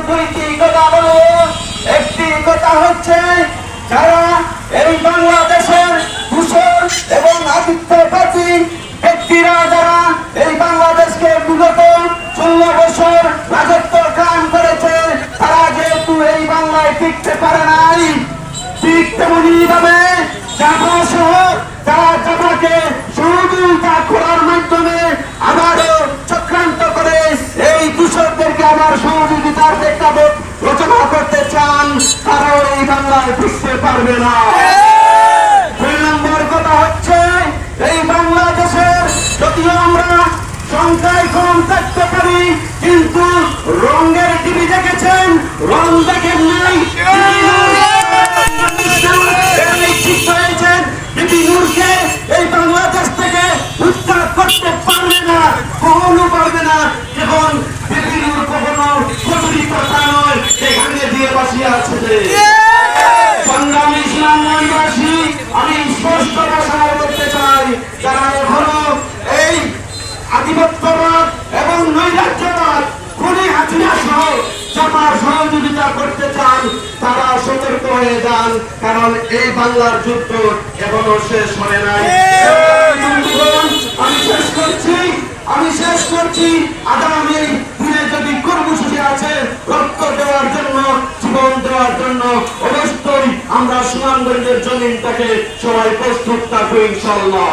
দুইটি কথা বলবো। একটি কথা হচ্ছে, যারা এই বাংলাদেশের দূষণ এবং আধিপত্যবাদী ব্যক্তিরা যারা এই বাংলাদেশকে বিগত 16 বছর রাজত্ব কায়েম করেছে, তারা যেহেতু এই বাংলায় টিকতে পারে নাই, ঠিক তেমনি ভাবে জাফা সহ যারা জাফাকে সহযোগিতা করার মাধ্যমে আবারও চক্রান্ত করে এই দূষকদেরকে আবার সহযোগিতার প্রেক্ষাপট রচনা করতে চান, তারাও এই বাংলায় টিকতে পারবে না। 2 নম্বর কথা হচ্ছে, এই বাংলাদেশের যদিও আমরা সংখ্যায় কম থাকতে পারি, কিন্তু রঙের টিভি দেখেছেন, রং দেখেন নাই। এই বাংলাদেশ থেকে উদ্ধার করতে পারবে না, কখনো পারবে না। এখন বিপিনুর কখনো কচুরি কথা নয়, এখানে দিয়ে বসিয়ে আছে যে সংগ্রামী ইসলামবাসী, আমি স্পষ্ট ভাষায় বলতে চাই, যারা এখনো এই আধিপত্যবাদ এবং নৈরাজ্যবাদ খুনি হাসিনা সহ জামার সহযোগিতা করতে চান, তারা সতর্ক হয়ে যান, কারণ এই বাংলার যুদ্ধ এখনো শেষ হয় নাই। আমি শেষ করছি আগামী দিনে যদি কর্মসূচি আছে রক্ত দেওয়ার জন্য, জীবন দেওয়ার জন্য, অবশ্যই আমরা সুনামগঞ্জের জমিনটাকে সবাই প্রস্তুত থাকবো ইনশাআল্লাহ।